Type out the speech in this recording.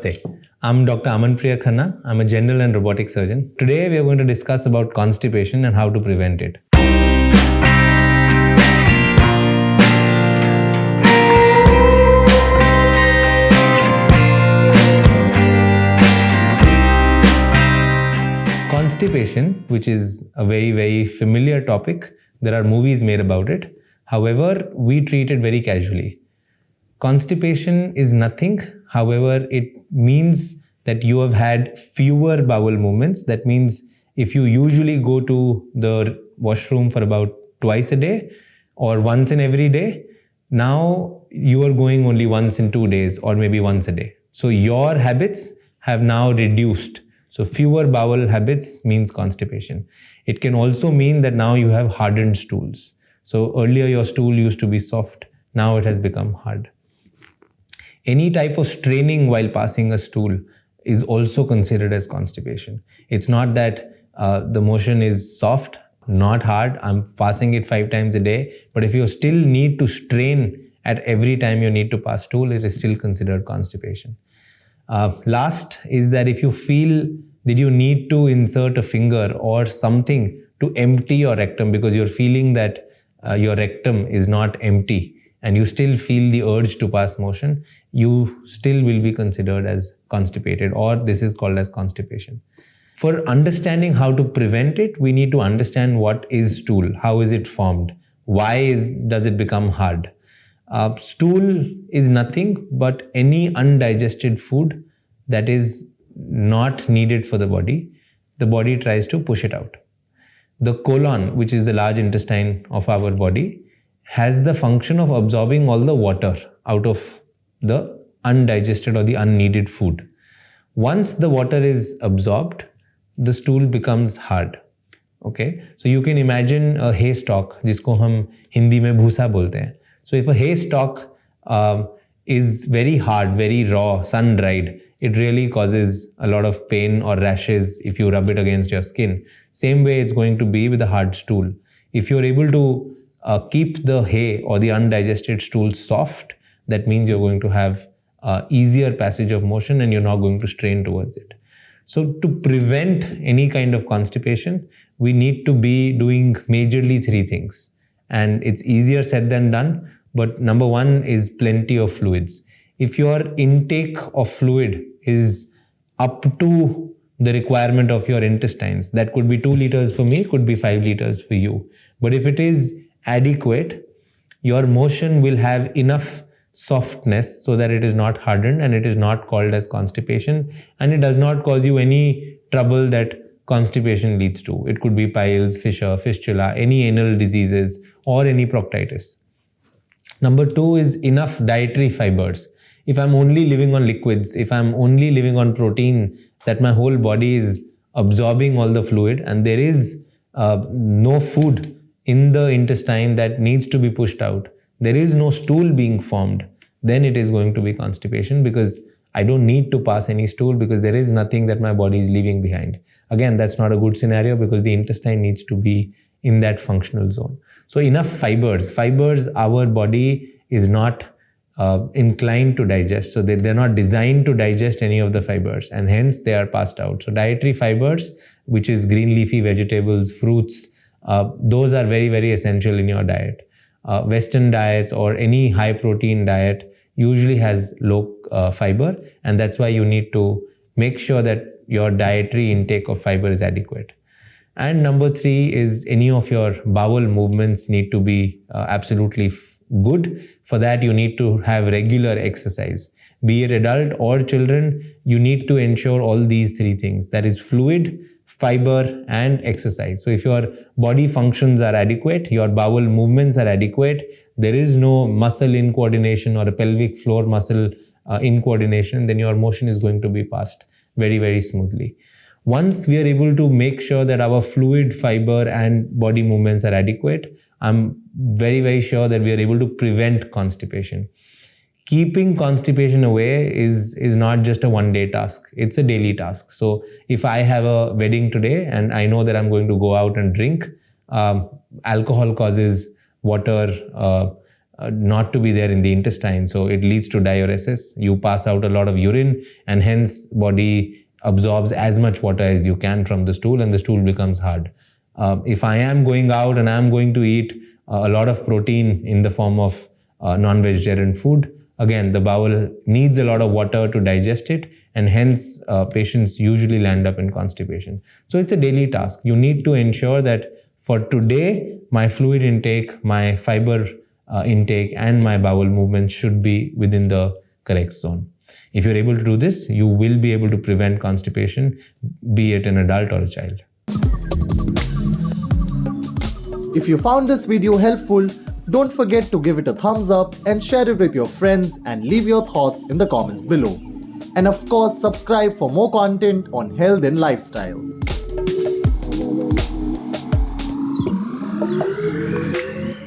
Namaste. I'm Dr. Aman Priya Khanna. I'm a general and robotic surgeon. Today we are going to discuss about constipation and how to prevent it. Constipation, which is a very familiar topic. There are movies made about it. However, we treat it very casually. Constipation is nothing. However, it means that you have had fewer bowel movements. That means if you usually go to the washroom for about twice a day or once in every day, now you are going only once in 2 days or maybe once a day. So your habits have now reduced. So fewer bowel habits means constipation. It can also mean that now you have hardened stools. So earlier your stool used to be soft. Now it has become hard. Any type of straining while passing a stool is also considered as constipation. It's not that the motion is soft, not hard. I'm passing it 5 times a day. But if you still need to strain at every time you need to pass stool, it is still considered constipation. Last is that if you feel that you need to insert a finger or something to empty your rectum because you're feeling that your rectum is not empty and you still feel the urge to pass motion, you still will be considered as constipated, or this is called as constipation. For understanding how to prevent it, we need to understand what is stool, how is it formed, does it become hard. Stool is nothing but any undigested food that is not needed for the body tries to push it out. The colon, which is the large intestine of our body, has the function of absorbing all the water out of the undigested or the unneeded food. Once the water is absorbed, the stool becomes hard. Okay, so you can imagine a hay stalk, जिसको हम हिंदी में भूसा बोलते हैं. So if a hay stalk is very hard, very raw, sun-dried, it really causes a lot of pain or rashes if you rub it against your skin. Same way it's going to be with a hard stool. If you're able to keep the hay or the undigested stool soft, that means you're going to have easier passage of motion and you're not going to strain towards it. So to prevent any kind of constipation, we need to be doing majorly 3 things. And it's easier said than done. But number 1 is plenty of fluids. If your intake of fluid is up to the requirement of your intestines, that could be 2 liters for me, could be 5 liters for you. But if it is adequate, your motion will have enough softness so that it is not hardened and it is not called as constipation, and it does not cause you any trouble that constipation leads to. It could be piles, fissure, fistula, any anal diseases or any proctitis. Number 2 is enough dietary fibers. If I'm only living on liquids, if I'm only living on protein, that my whole body is absorbing all the fluid and there is no food in the intestine that needs to be pushed out, there is no stool being formed, then it is going to be constipation because I don't need to pass any stool because there is nothing that my body is leaving behind. Again, that's not a good scenario because the intestine needs to be in that functional zone. So enough fibers. Fibers, our body is not inclined to digest. So they're not designed to digest any of the fibers and hence they are passed out. So dietary fibers, which is green leafy vegetables, fruits, those are very essential in your diet. Western diets or any high protein diet usually has low fiber, and that's why you need to make sure that your dietary intake of fiber is adequate. And number 3 is any of your bowel movements need to be absolutely good. For that you need to have regular exercise. Be it adult or children, you need to ensure all these 3 things. That is fluid, fiber and exercise. So if your body functions are adequate, your bowel movements are adequate, there is no muscle incoordination or a pelvic floor muscle incoordination, then your motion is going to be passed very smoothly. Once we are able to make sure that our fluid, fiber and body movements are adequate, I'm very sure that we are able to prevent constipation. Keeping constipation away is not just a one-day task, it's a daily task. So if I have a wedding today and I know that I'm going to go out and drink, alcohol causes water not to be there in the intestine, so it leads to diuresis. You pass out a lot of urine, and hence body absorbs as much water as you can from the stool, and the stool becomes hard. If I am going out and I am going to eat a lot of protein in the form of non-vegetarian food, again, the bowel needs a lot of water to digest it, and hence patients usually land up in constipation. So it's a daily task. You need to ensure that for today, my fluid intake, my fiber intake, and my bowel movement should be within the correct zone. If you're able to do this, you will be able to prevent constipation, be it an adult or a child. If you found this video helpful, don't forget to give it a thumbs up and share it with your friends and leave your thoughts in the comments below. And of course, subscribe for more content on health and lifestyle.